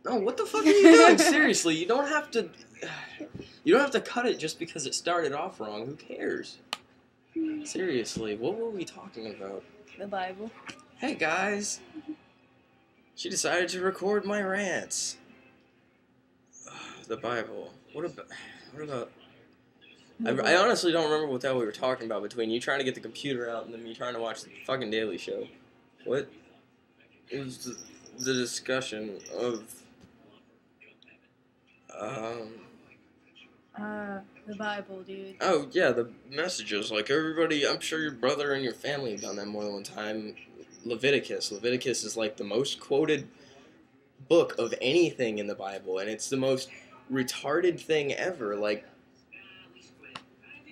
No, what the fuck are you doing? Seriously, you don't have to. You don't have to cut it just because it started off wrong. Who cares? Seriously, what were we talking about? The Bible. Hey guys, she decided to record my rants. The Bible. What about? I honestly don't remember what the hell we were talking about between you trying to get the computer out and then me trying to watch the fucking Daily Show. What? It was the discussion of The Bible, dude. Oh, yeah, the messages. Like, everybody, I'm sure your brother and your family have done that more than one time. Leviticus. Leviticus is, like, the most quoted book of anything in the Bible, and it's the most retarded thing ever. Like,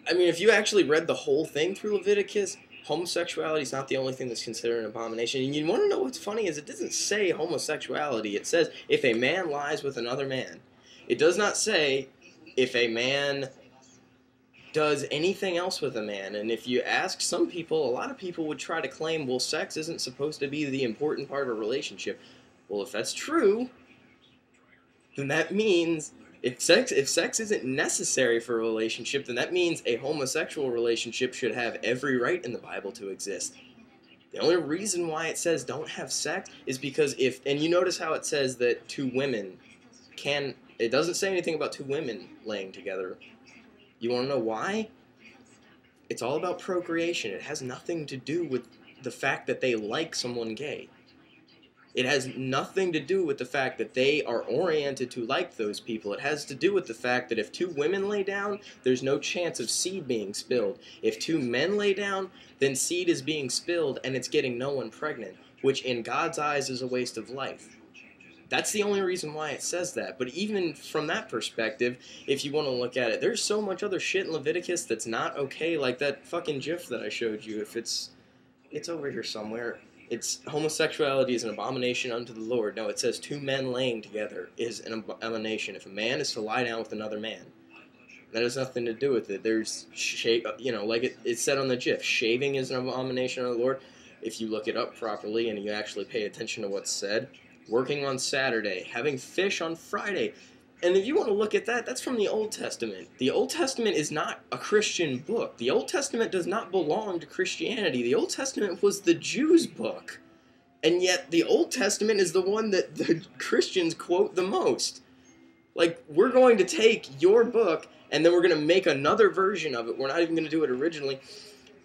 I mean, if you actually read the whole thing through Leviticus, homosexuality is not the only thing that's considered an abomination. And you want to know what's funny is it doesn't say homosexuality. It says if a man lies with another man. It does not say if a man does anything else with a man. And if you ask some people, a lot of people would try to claim, well, sex isn't supposed to be the important part of a relationship. Well, if that's true, then that means if sex isn't necessary for a relationship, then that means a homosexual relationship should have every right in the Bible to exist. The only reason why it says don't have sex is because and you notice how it says that two women it doesn't say anything about two women laying together. You want to know why? It's all about procreation. It has nothing to do with the fact that they like someone gay. It has nothing to do with the fact that they are oriented to like those people. It has to do with the fact that if two women lay down, there's no chance of seed being spilled. If two men lay down, then seed is being spilled and it's getting no one pregnant, which in God's eyes is a waste of life. That's the only reason why it says that. But even from that perspective, if you want to look at it, there's so much other shit in Leviticus that's not okay, like that fucking GIF that I showed you. If it's over here somewhere. It's homosexuality is an abomination unto the Lord. No, it says two men laying together is an abomination. If a man is to lie down with another man, that has nothing to do with it. There's like it said on the GIF, shaving is an abomination unto the Lord. If you look it up properly and you actually pay attention to what's said, working on Saturday, having fish on Friday. And if you want to look at that, that's from the Old Testament. The Old Testament is not a Christian book. The Old Testament does not belong to Christianity. The Old Testament was the Jews' book. And yet the Old Testament is the one that the Christians quote the most. Like, we're going to take your book, and then we're going to make another version of it. We're not even going to do it originally.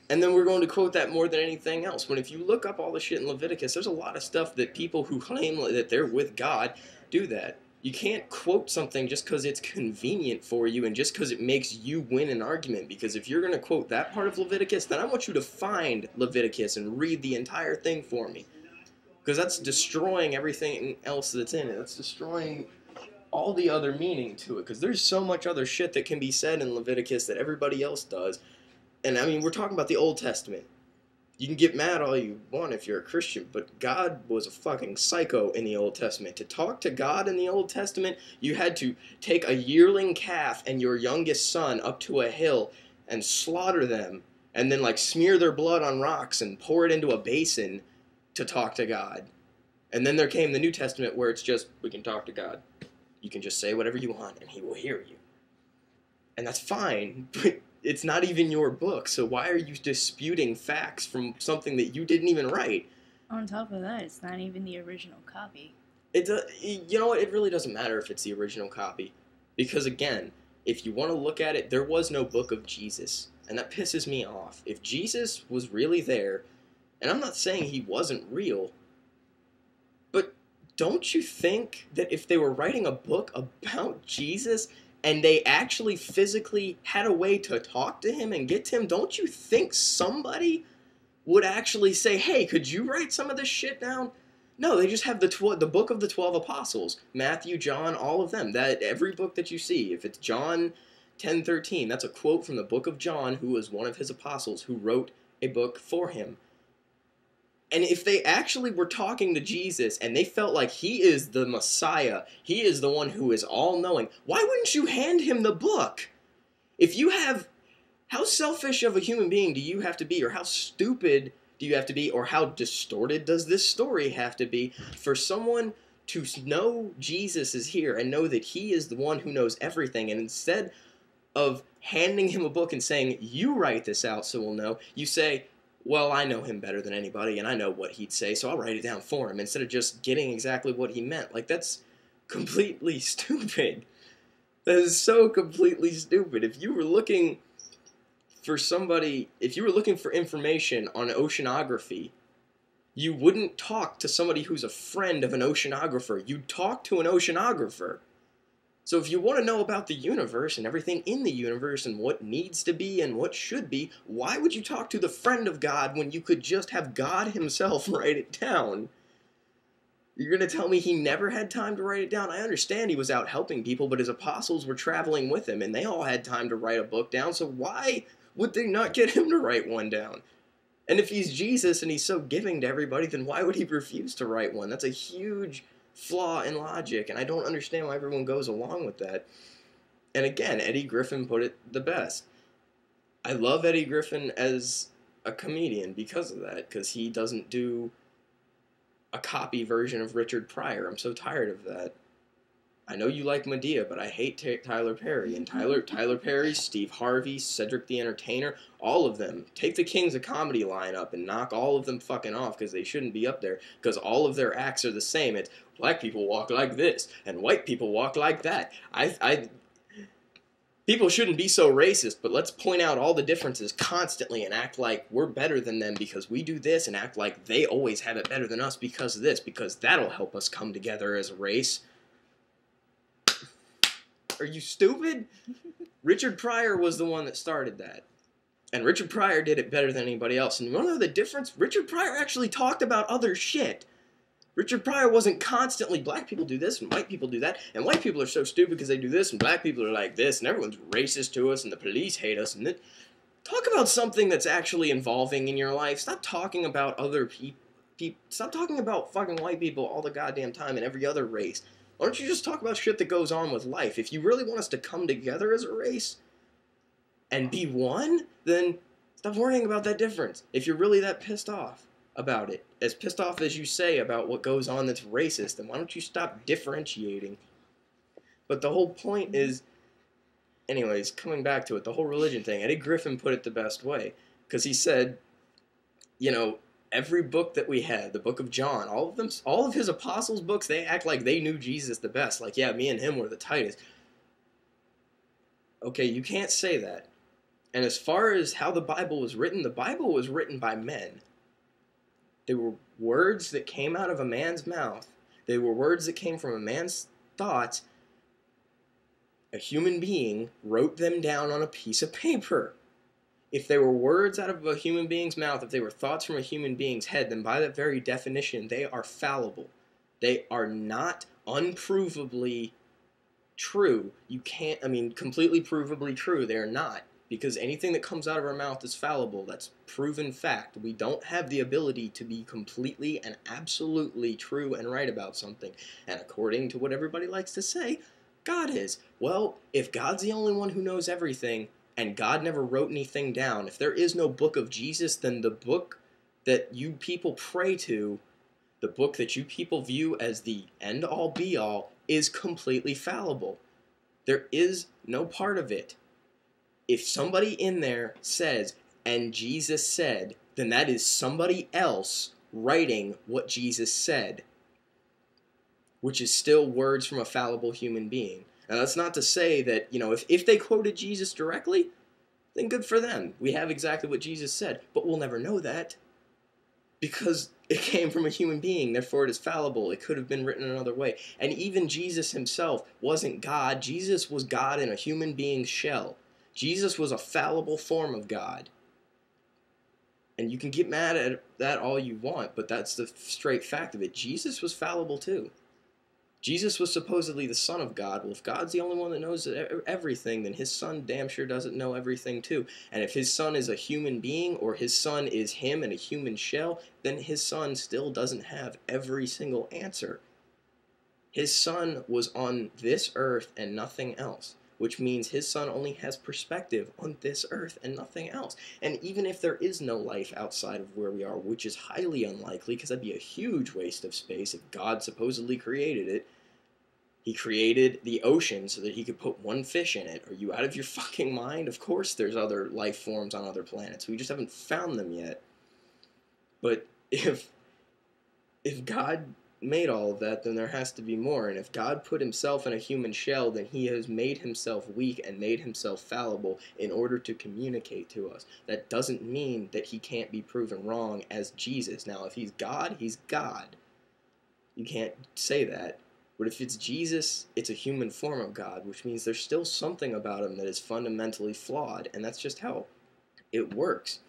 And then we're going to quote that more than anything else. When if you look up all the shit in Leviticus, there's a lot of stuff that people who claim that they're with God do that. You can't quote something just because it's convenient for you and just because it makes you win an argument. Because if you're going to quote that part of Leviticus, then I want you to find Leviticus and read the entire thing for me. Because that's destroying everything else that's in it. That's destroying all the other meaning to it. Because there's so much other shit that can be said in Leviticus that everybody else does. And I mean, we're talking about the Old Testament. You can get mad all you want if you're a Christian, but God was a fucking psycho in the Old Testament. To talk to God in the Old Testament, you had to take a yearling calf and your youngest son up to a hill and slaughter them, and then like smear their blood on rocks and pour it into a basin to talk to God. And then there came the New Testament where it's just, we can talk to God. You can just say whatever you want and he will hear you. And that's fine, but it's not even your book, so why are you disputing facts from something that you didn't even write? On top of that, it's not even the original copy. You know what? It really doesn't matter if it's the original copy. Because again, if you want to look at it, there was no book of Jesus. And that pisses me off. If Jesus was really there, and I'm not saying he wasn't real, but don't you think that if they were writing a book about Jesus and they actually physically had a way to talk to him and get to him, don't you think somebody would actually say, hey, could you write some of this shit down? No, they just have the book of the 12 apostles. Matthew, John, all of them. That every book that you see, if it's John 10:13, that's a quote from the book of John, who was one of his apostles, who wrote a book for him. And if they actually were talking to Jesus and they felt like he is the Messiah, he is the one who is all-knowing, why wouldn't you hand him the book? If you have, how selfish of a human being do you have to be, or how stupid do you have to be, or how distorted does this story have to be for someone to know Jesus is here and know that he is the one who knows everything, and instead of handing him a book and saying, you write this out so we'll know, you say, well, I know him better than anybody, and I know what he'd say, so I'll write it down for him, instead of just getting exactly what he meant. Like, that's completely stupid. That is so completely stupid. If you were looking for information on oceanography, you wouldn't talk to somebody who's a friend of an oceanographer. You'd talk to an oceanographer. So if you want to know about the universe and everything in the universe and what needs to be and what should be, why would you talk to the friend of God when you could just have God himself write it down? You're going to tell me he never had time to write it down? I understand he was out helping people, but his apostles were traveling with him, and they all had time to write a book down, so why would they not get him to write one down? And if he's Jesus and he's so giving to everybody, then why would he refuse to write one? That's a huge flaw in logic, and I don't understand why everyone goes along with that. And again, Eddie Griffin put it the best. I love Eddie Griffin as a comedian because of that, because he doesn't do a copy version of Richard Pryor. I'm so tired of that. I know you like Medea, but I hate Tyler Perry. And Tyler Perry, Steve Harvey, Cedric the Entertainer, all of them. Take the Kings of Comedy lineup and knock all of them fucking off, because they shouldn't be up there, because all of their acts are the same. It's black people walk like this, and white people walk like that. People shouldn't be so racist, but let's point out all the differences constantly and act like we're better than them because we do this, and act like they always have it better than us because of this, because that'll help us come together as a race. Are you stupid? Richard Pryor was the one that started that. And Richard Pryor did it better than anybody else. And you want to know the difference? Richard Pryor actually talked about other shit. Richard Pryor wasn't constantly, black people do this and white people do that, and white people are so stupid because they do this, and black people are like this, and everyone's racist to us, and the police hate us, and talk about something that's actually involving in your life. Stop talking about other people. Stop talking about fucking white people all the goddamn time and every other race. Why don't you just talk about shit that goes on with life? If you really want us to come together as a race and be one, then stop worrying about that difference. If you're really that pissed off about it, as pissed off as you say about what goes on that's racist, then why don't you stop differentiating? But the whole point is, anyways, coming back to it, the whole religion thing, Eddie Griffin put it the best way, because he said, you know, every book that we had, the book of John, all of his apostles' books, they act like they knew Jesus the best. Like, yeah, me and him were the tightest. Okay, you can't say that. And as far as how the Bible was written by men. They were words that came out of a man's mouth. They were words that came from a man's thoughts. A human being wrote them down on a piece of paper. If they were words out of a human being's mouth, if they were thoughts from a human being's head, then by that very definition, they are fallible. They are not unprovably true. You can't, completely provably true. They are not. Because anything that comes out of our mouth is fallible. That's proven fact. We don't have the ability to be completely and absolutely true and right about something. And according to what everybody likes to say, God is. Well, if God's the only one who knows everything, and God never wrote anything down, if there is no book of Jesus, then the book that you people pray to, the book that you people view as the end-all be-all, is completely fallible. There is no part of it. If somebody in there says, and Jesus said, then that is somebody else writing what Jesus said, which is still words from a fallible human being. Now, that's not to say that, if they quoted Jesus directly, then good for them. We have exactly what Jesus said. But we'll never know that because it came from a human being. Therefore, it is fallible. It could have been written another way. And even Jesus himself wasn't God. Jesus was God in a human being's shell. Jesus was a fallible form of God. And you can get mad at that all you want, but that's the straight fact of it. Jesus was fallible too. Jesus was supposedly the Son of God. Well, if God's the only one that knows everything, then his Son damn sure doesn't know everything too. And if his Son is a human being, or his Son is him in a human shell, then his Son still doesn't have every single answer. His Son was on this earth and nothing else. which means his son only has perspective on this earth and nothing else. And even if there is no life outside of where we are, which is highly unlikely because that'd be a huge waste of space if God supposedly created it, he created the ocean so that he could put one fish in it. Are you out of your fucking mind? Of course there's other life forms on other planets. We just haven't found them yet. But if God made all of that, then there has to be more. And if God put himself in a human shell, then he has made himself weak and made himself fallible in order to communicate to us. That doesn't mean that he can't be proven wrong as Jesus. Now, if he's God, he's God. You can't say that. But if it's Jesus, it's a human form of God, which means there's still something about him that is fundamentally flawed, and that's just how it works.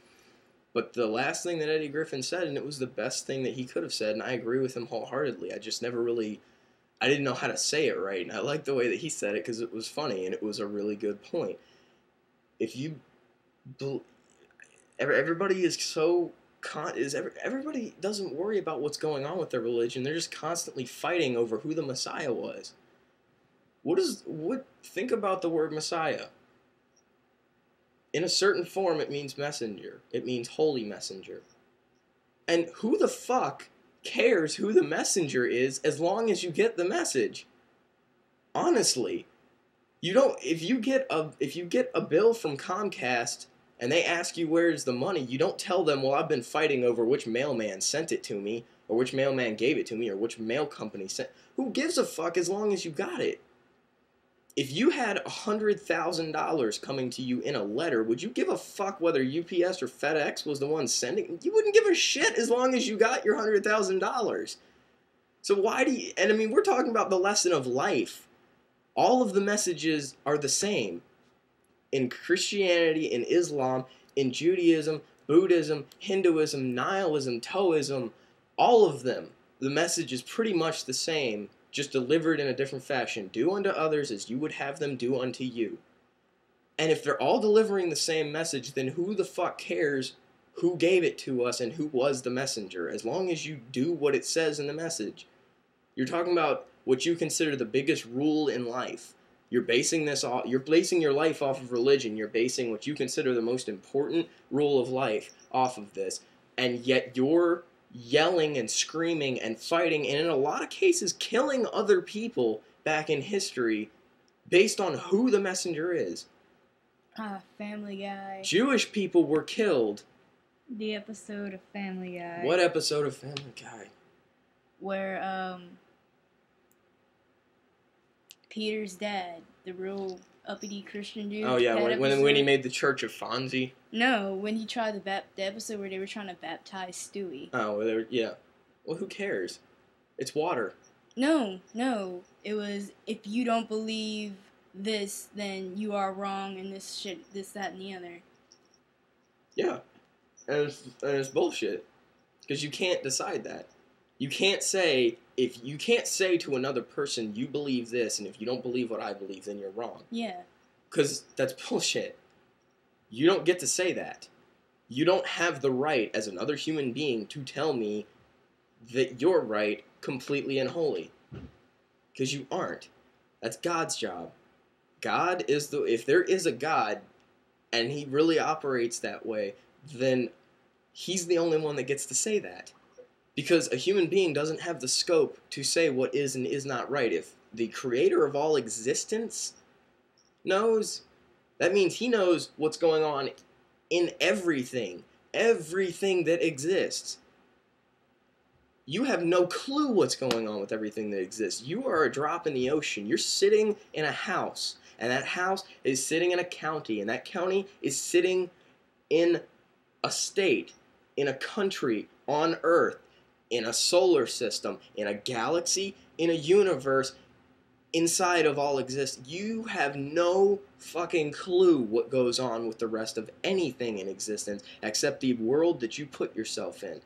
But the last thing that Eddie Griffin said, and it was the best thing that he could have said, and I agree with him wholeheartedly, I just never really, I didn't know how to say it right, and I liked the way that he said it because it was funny, and it was a really good point. If you, everybody is so, everybody doesn't worry about what's going on with their religion, they're just constantly fighting over who the Messiah was. Think about the word Messiah. In a certain form, it means messenger. It means holy messenger. And who the fuck cares who the messenger is as long as you get the message? Honestly, you don't. If you get a bill from Comcast and they ask you where's the money, you don't tell them, well, I've been fighting over which mailman sent it to me, or which mailman gave it to me, or which mail company sent. Who gives a fuck as long as you got it? If you had $100,000 coming to you in a letter, would you give a fuck whether UPS or FedEx was the one sending? You wouldn't give a shit as long as you got your $100,000. So why do you... And I mean, we're talking about the lesson of life. All of the messages are the same. In Christianity, in Islam, in Judaism, Buddhism, Hinduism, Nihilism, Taoism, all of them, the message is pretty much the same, just delivered in a different fashion. Do unto others as you would have them do unto you. And if they're all delivering the same message, then who the fuck cares who gave it to us and who was the messenger, as long as you do what it says in the message. You're talking about what you consider the biggest rule in life. You're basing your life off of religion. You're basing what you consider the most important rule of life off of this. And yet you're yelling and screaming and fighting, and in a lot of cases killing other people back in history based on who the messenger is. Family Guy. Jewish people were killed. The episode of Family Guy. What episode of Family Guy? Where, Peter's dad, the real uppity Christian dude. Oh yeah, when he made the Church of Fonzie. No, when he tried the episode where they were trying to baptize Stewie. Oh, well, yeah. Well, who cares? It's water. No. It was, if you don't believe this, then you are wrong, and this shit, this, that, and the other. Yeah. And it's bullshit. Because you can't decide that. You can't say to another person, you believe this, and if you don't believe what I believe, then you're wrong. Yeah. Because that's bullshit. You don't get to say that. You don't have the right, as another human being, to tell me that you're right completely and wholly. Because you aren't. That's God's job. God is if there is a God, and he really operates that way, then he's the only one that gets to say that. Because a human being doesn't have the scope to say what is and is not right. If the creator of all existence knows, that means he knows what's going on in everything that exists. You have no clue what's going on with everything that exists. You are a drop in the ocean. You're sitting in a house, and that house is sitting in a county, and that county is sitting in a state, in a country, on Earth, in a solar system, in a galaxy, in a universe, inside of all existence. You have no fucking clue what goes on with the rest of anything in existence except the world that you put yourself in.